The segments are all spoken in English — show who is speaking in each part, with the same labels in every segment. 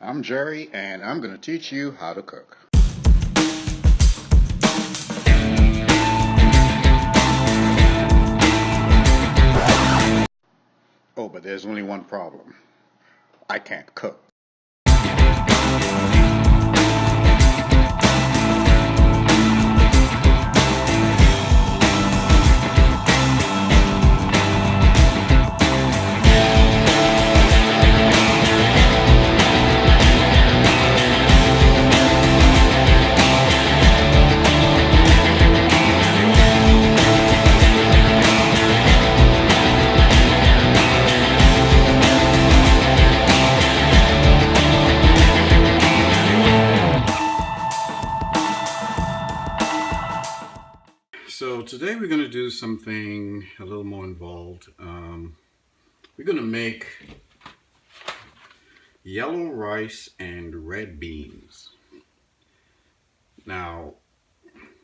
Speaker 1: I'm Jerry, and I'm going to teach you how to cook. Oh, but there's only one problem. I can't cook. So today we're going to do something a little more involved. We're going to make yellow rice and red beans. Now,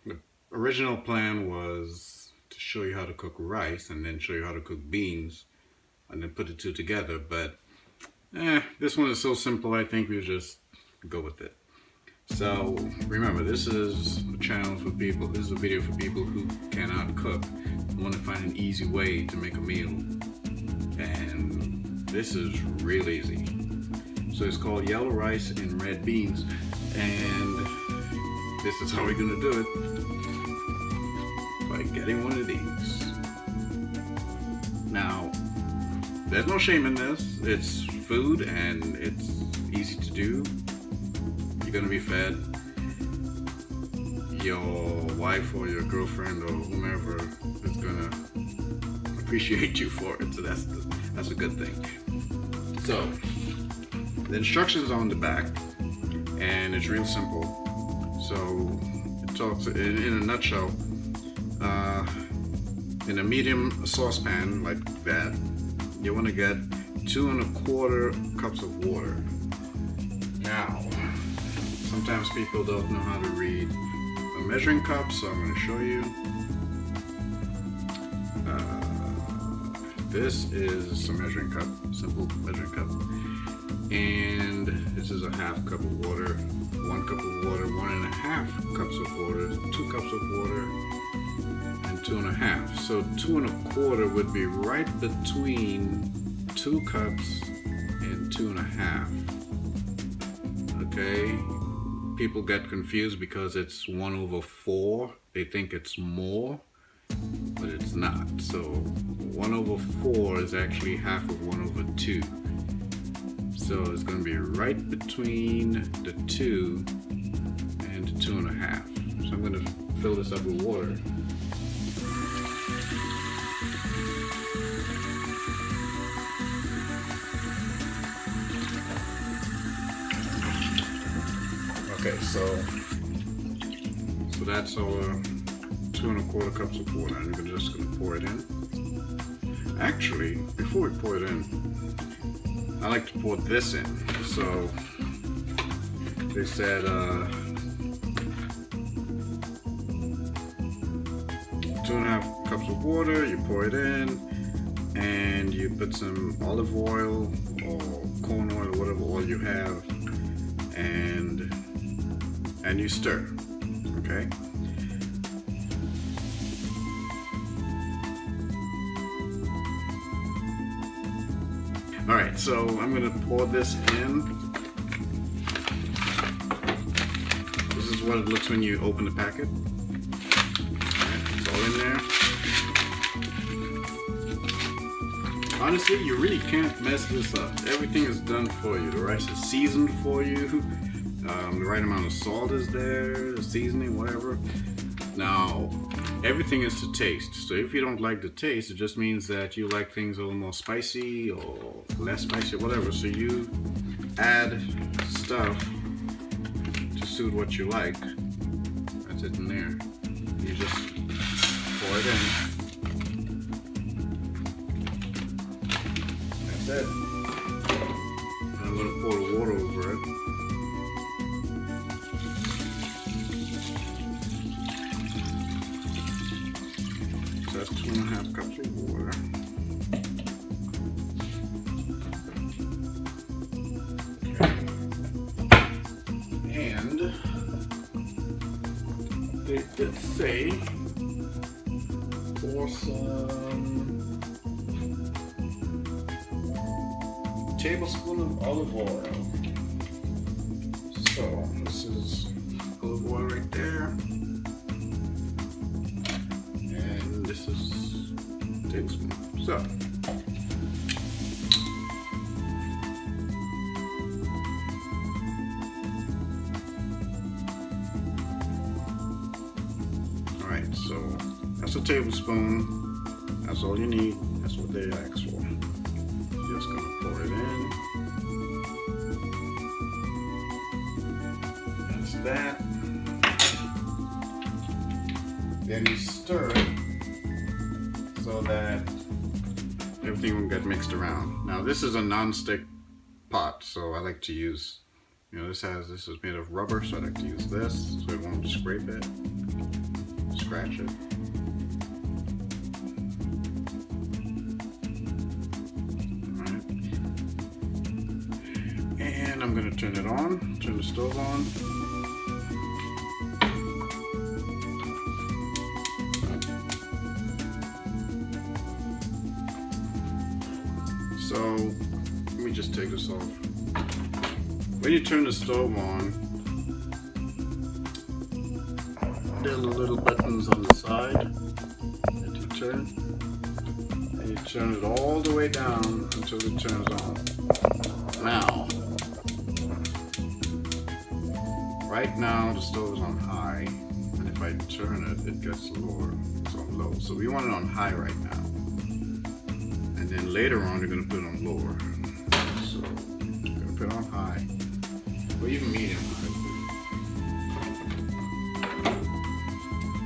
Speaker 1: the original plan was to show you how to cook rice and then show you how to cook beans and then put the two together, but this one is so simple, I think we'll just go with it. So remember, this is a channel for people, this is a video for people who cannot cook and want to find an easy way to make a meal. And this is real easy. So it's called yellow rice and red beans, and this is how we're going to do it, by getting one of these. Now, there's no shame in this, it's food and it's easy to do. You're going to be fed. Your wife or your girlfriend or whomever is going to appreciate you for it, so that's a good thing. So the instructions are on the back, and it's real simple. So it talks in a nutshell. In a medium saucepan like that, you want to get 2 1/4 cups of water. Now, sometimes people don't know how to read a measuring cup, so I'm going to show you. This is a measuring cup, simple measuring cup, and this is a 1/2 cup of water, 1 cup of water, 1 1/2 cups of water, 2 cups of water, and 2 1/2. So 2 1/4 would be right between 2 cups and 2 1/2. Okay. People get confused because it's 1/4. They think it's more, but it's not. So 1/4 is actually half of 1/2. So it's going to be right between the 2 and 2 1/2. So I'm going to fill this up with water. Okay, so that's our 2 1/4 cups of water, and we're just going to pour it in. Actually, before we pour it in, I like to pour this in. So they said 2 1/2 cups of water, you pour it in, and you put some olive oil or corn oil or whatever oil you have, and you stir, okay? All right, so I'm gonna pour this in. This is what it looks when you open the packet. All right, it's all in there. Honestly, you really can't mess this up. Everything is done for you. The rice is seasoned for you. The right amount of salt is there, the seasoning, whatever. Now, everything is to taste. So if you don't like the taste, it just means that you like things a little more spicy or less spicy, whatever. So you add stuff to suit what you like. That's it in there. You just pour it in. That's it. And I'm going to pour the water over it. That's 2 1/2 cups of water. Okay. Let's say pour some tablespoon of olive oil. So this is olive oil right there, and this is a tablespoon. So all right, so that's a tablespoon. That's all you need. That's what they asked for. Just gonna pour it in. That's that. Then you stir it so that everything will get mixed around. Now this is a non-stick pot, so I like to use, this is made of rubber, so I like to use this so it won't scrape it, scratch it. I'm going to turn it on, turn the stove on. So, let me just take this off. When you turn the stove on, there are the little buttons on the side that you turn. And you turn it all the way down until it turns on. Now, right now the stove is on high, and if I turn it, it gets lower. It's on low. So we want it on high right now. And then later on, you're going to put it on lower. So you're going to put it on high, or even medium high.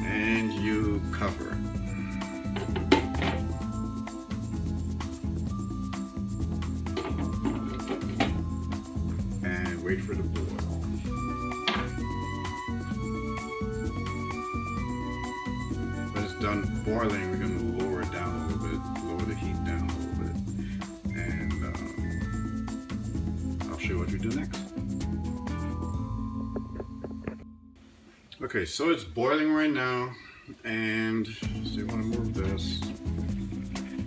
Speaker 1: And you cover it. And wait for it to boil. Done boiling, we're going to lower it down a little bit, lower the heat down a little bit, and I'll show you what we do next. Okay, so it's boiling right now, and so you want to move this.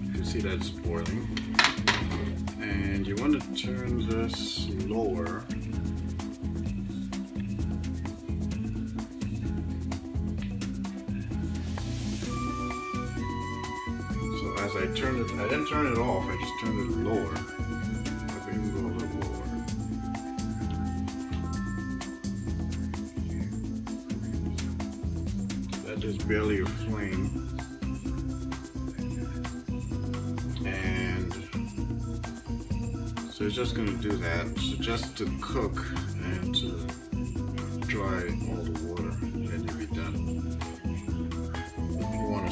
Speaker 1: You can see that it's boiling, and you want to turn this lower. As I turned it, I didn't turn it off, I just turned it lower. I can go a little lower. That is barely a flame. And so it's just going to do that. So just to cook and to dry all the water, then you'll be done.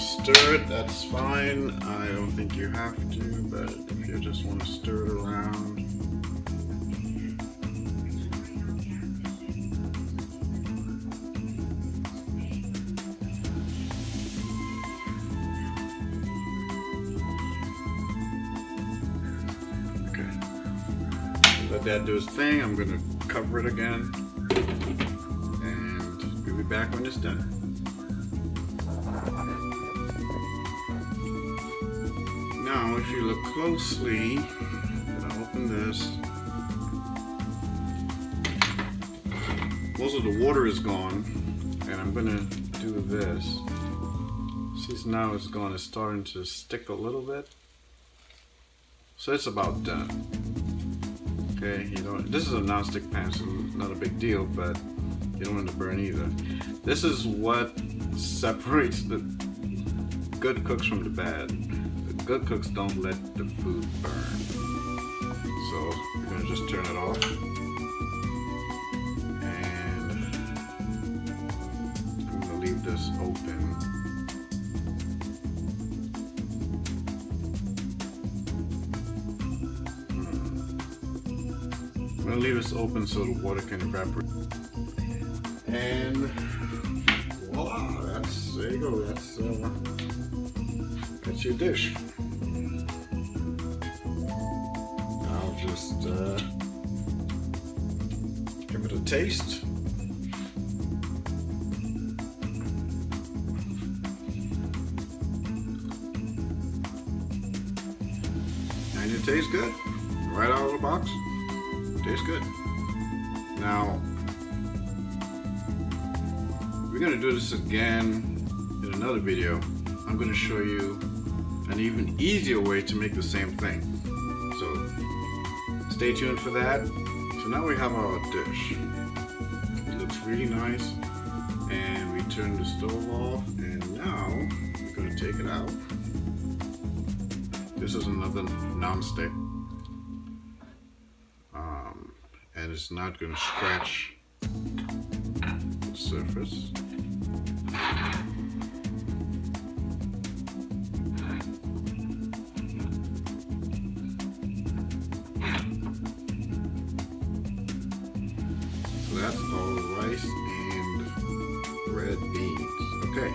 Speaker 1: Stir it, that's fine. I don't think you have to, but if you just want to stir it around. Okay. Let that do its thing. I'm going to cover it again. And we'll be back when it's done. Now, if you look closely, I'm going to open this. Most of the water is gone, and I'm going to do this. See, now it's gone. It's starting to stick a little bit. So it's about done. Okay, this is a non-stick pan, so not a big deal, but you don't want it to burn either. This is what separates the good cooks from the bad. Good cooks don't let the food burn. So we're going to just turn it off. And I'm going to leave this open. I'm going to leave this open so the water can evaporate. And voila, there you go. That's your dish. I'll just give it a taste. tastes good. Right out of the box, tastes good. Now, we're gonna do this again in another video. I'm gonna show you an even easier way to make the same thing. So, stay tuned for that. So now we have our dish. It looks really nice. And we turn the stove off, and now we're gonna take it out. This is another non-stick. And it's not gonna scratch the surface. So that's all rice and red beans. Okay.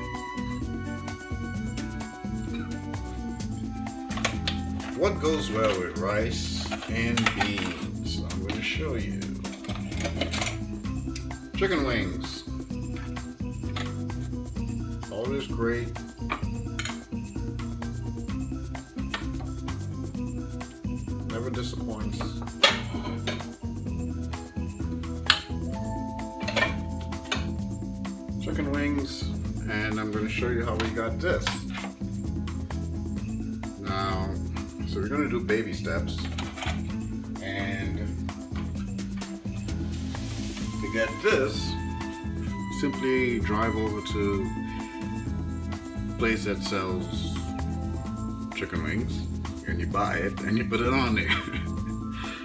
Speaker 1: What goes well with rice and beans? I'm going to show you. Chicken wings. Always great. Never disappoints. Chicken wings, and I'm going to show you how we got this. Now, so we're going to do baby steps, and to get this, simply drive over to a place that sells chicken wings, and you buy it and you put it on there.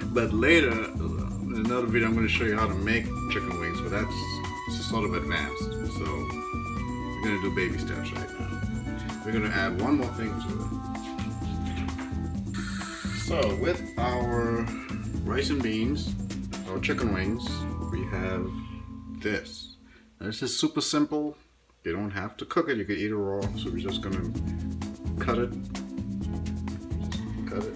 Speaker 1: But later, in another video, I'm going to show you how to make chicken wings, but that's sort of advanced. So we're going to do baby steps right now. We're going to add one more thing to it. So with our rice and beans, our chicken wings, we have this. Now, this is super simple. You don't have to cook it. You can eat it raw. So we're just going to cut it. Cut it.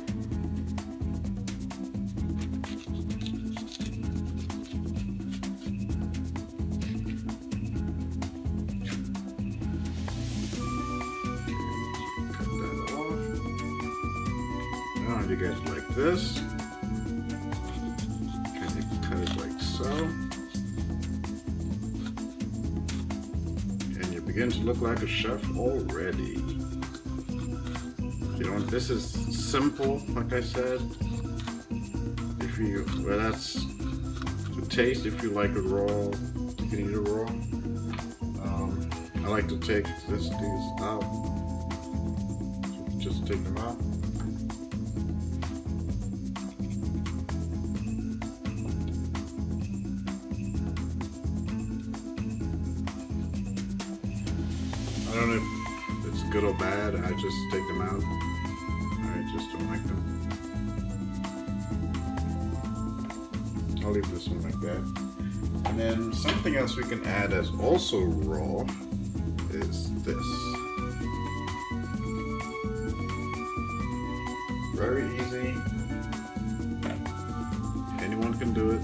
Speaker 1: You get it like this, and you cut it like so, and you begin to look like a chef already. You know, this is simple, like I said. If you, well, that's the taste. If you like it raw, you can eat it raw. I like to take these out. Just take them out. I don't know if it's good or bad. I just take them out. I just don't like them. I'll leave this one like that. And then something else we can add as also raw is this. Very easy. Anyone can do it.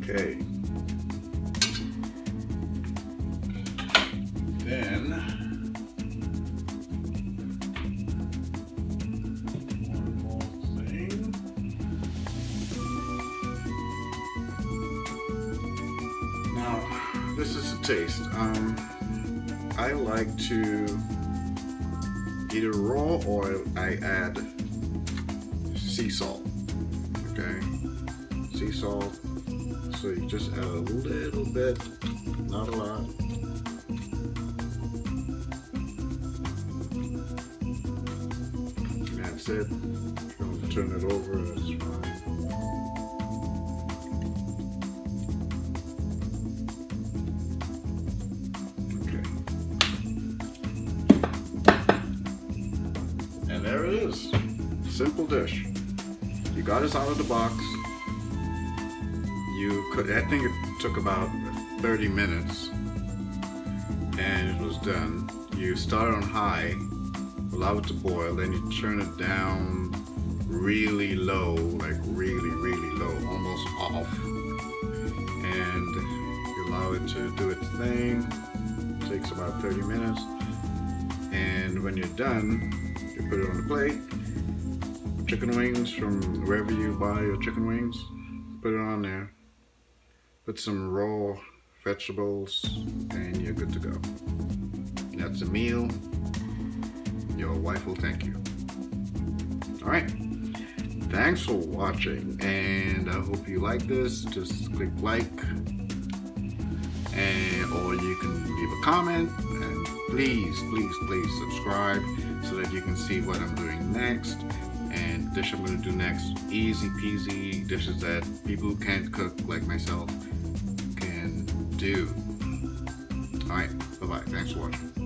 Speaker 1: Okay. Then one more thing. Now, this is a taste. I like to eat it raw, or I add sea salt. Okay, sea salt. So you just add a little bit, not a lot. And that's it. If you want to turn it over, that's fine. Okay. And there it is. Simple dish. You got this out of the box. I think it took about 30 minutes and it was done. You start on high, allow it to boil, then you turn it down really low, like really low, almost off, and you allow it to do its thing. It takes about 30 minutes, and when you're done, you put it on the plate. Chicken wings from wherever you buy your chicken wings, put it on there. Put some raw vegetables, and you're good to go. That's a meal. Your wife will thank you. All right. Thanks for watching, and I hope you like this. Just click like, or you can leave a comment, and please subscribe so that you can see what I'm doing next. And the dish I'm going to do next, easy peasy dishes that people who can't cook like myself can do. All right, bye-bye. Thanks for watching.